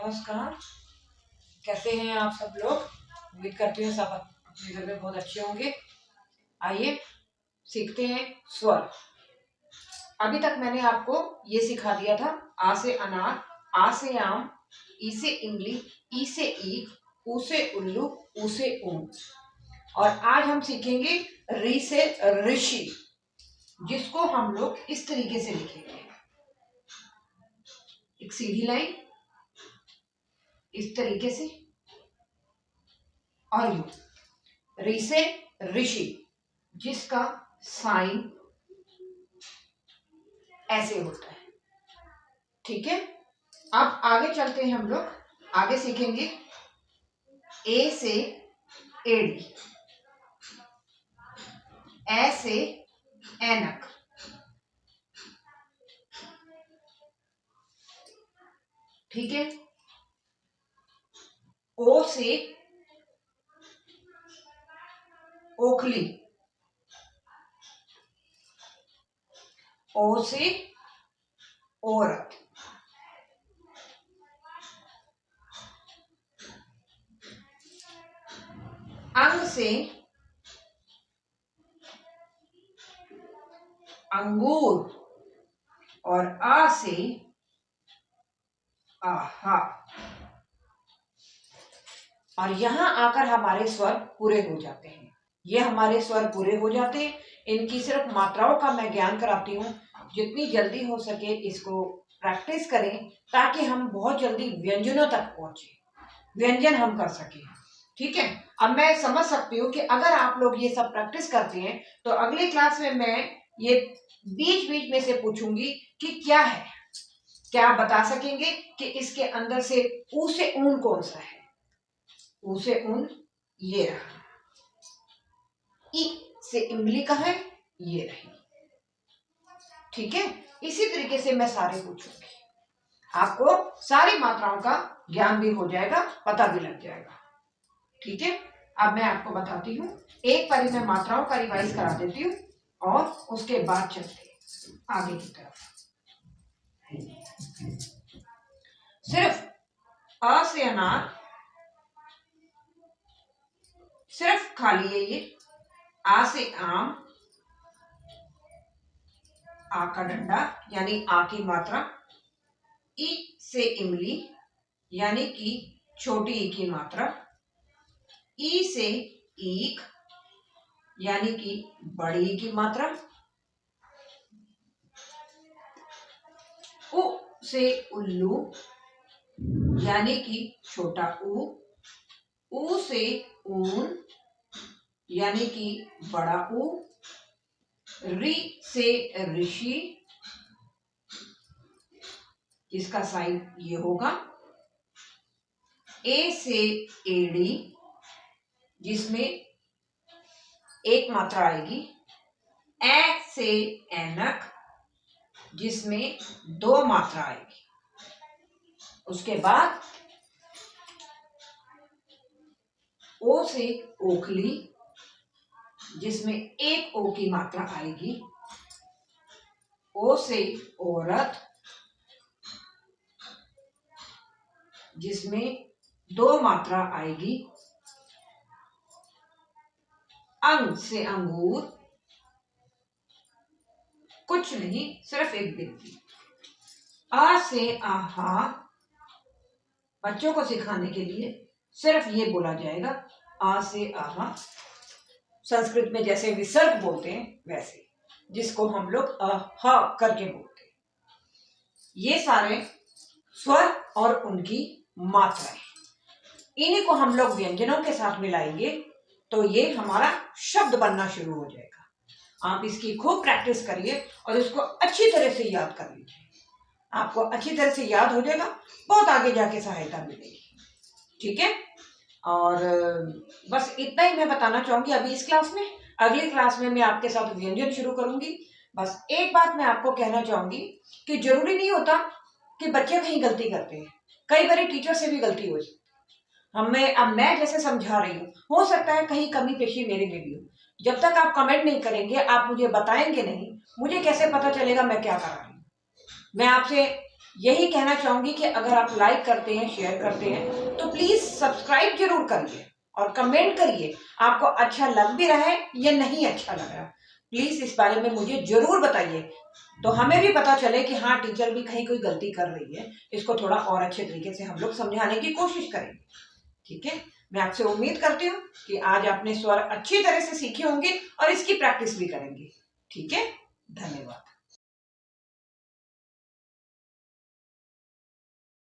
नमस्कार। कैसे हैं आप सब लोग? उम्मीद करती हूँ सब अपने घर में बहुत अच्छे होंगे। आइए सीखते हैं स्वर। अभी तक मैंने आपको ये सिखा दिया था आ से अनार, आ से आम, ई से इमली, ई से ईख, ऊ से उल्लू, ऊ से ऊन। और आज हम सीखेंगे री से ऋषि, जिसको हम लोग इस तरीके से लिखेंगे। एक सीधी लाइन इस तरीके से, और यू री से ऋषि, जिसका साइन ऐसे होता है। ठीक है, अब आगे चलते हैं। हम लोग आगे सीखेंगे ए से एड़ी, ए से ऐनक, ठीक है। ओ से ओखली, ओ से औरत, अंग से अंगूर, और आ से आहा। और यहां आकर हमारे स्वर पूरे हो जाते हैं। ये हमारे स्वर पूरे हो जाते हैं। इनकी सिर्फ मात्राओं का मैं ज्ञान कराती हूँ। जितनी जल्दी हो सके इसको प्रैक्टिस करें, ताकि हम बहुत जल्दी व्यंजनों तक पहुंचे, व्यंजन हम कर सकें। ठीक है, अब मैं समझ सकती हूँ कि अगर आप लोग ये सब प्रैक्टिस करते हैं तो अगली क्लास में मैं ये बीच बीच में से पूछूंगी कि क्या है, क्या आप बता सकेंगे कि इसके अंदर से ऊ से ऊन कौन सा है? ऊ से ऊन ये रहा। ई से इमली का है, ये रही। ठीक है, इसी तरीके से मैं सारे पूछूंगी। आपको सारी मात्राओं का ज्ञान भी हो जाएगा, पता भी लग जाएगा। ठीक है, अब मैं आपको बताती हूँ। एक बारी मैं मात्राओं का रिवाइज करा देती हूँ और उसके बाद चलते आगे की तरफ। सिर्फ अ से अनार, सिर्फ खाली है ये। आ से आम, आ का डंडा यानी आ की मात्रा। ई से इमली यानी कि छोटी ई की मात्रा। ई से ईख यानी कि बड़ी ई की मात्रा। उ से उल्लू यानी कि छोटा ऊ। ऊ से ऊन यानी कि बड़ा ऊ। री से ऋषि, जिसका साइन ये होगा। ए से एड़ी, जिसमें एक मात्रा आएगी। ए से ऐनक, जिसमें दो मात्रा आएगी। उसके बाद ओ से ओखली, जिसमें एक ओ की मात्रा आएगी। ओ से औरत, जिसमें दो मात्रा आएगी। अंग से अंगूर, कुछ नहीं, सिर्फ एक गिनती। आ से आहा, बच्चों को सिखाने के लिए सिर्फ ये बोला जाएगा, आ से आहा। संस्कृत में जैसे विसर्ग बोलते हैं वैसे, जिसको हम लोग अहा करके बोलते हैं। ये सारे स्वर और उनकी मात्राएं, इन्हीं को हम लोग व्यंजनों के साथ मिलाएंगे तो ये हमारा शब्द बनना शुरू हो जाएगा। आप इसकी खूब प्रैक्टिस करिए और इसको अच्छी तरह से याद कर लीजिए। आपको अच्छी तरह से याद हो जाएगा, बहुत आगे जाके सहायता मिलेगी। ठीक है, और बस इतना ही मैं बताना चाहूंगी अभी इस क्लास में। अगली क्लास में मैं आपके साथ व्यंजन शुरू करूंगी। बस एक बात मैं आपको कहना चाहूंगी कि जरूरी नहीं होता कि बच्चे कहीं गलती करते हैं, कई बार टीचर से भी गलती हो जाती है। अब मैं जैसे समझा रही हूँ, हो सकता है कहीं कमी पेशी मेरे में भी हो। जब तक आप कमेंट नहीं करेंगे, आप मुझे बताएंगे नहीं, मुझे कैसे पता चलेगा मैं क्या कर रही हूँ? मैं आपसे यही कहना चाहूंगी कि अगर आप लाइक करते हैं, शेयर करते हैं, तो प्लीज सब्सक्राइब जरूर करिए और कमेंट करिए आपको अच्छा लग भी रहा है या नहीं अच्छा लग रहा। प्लीज इस बारे में मुझे जरूर बताइए, तो हमें भी पता चले कि हाँ टीचर भी कहीं कोई गलती कर रही है, इसको थोड़ा और अच्छे तरीके से हम लोग समझाने की कोशिश करेंगे। ठीक है, मैं आपसे उम्मीद करती हूँ कि आज आपने स्वर अच्छी तरह से सीखे होंगे और इसकी प्रैक्टिस भी करेंगे। ठीक है, धन्यवाद।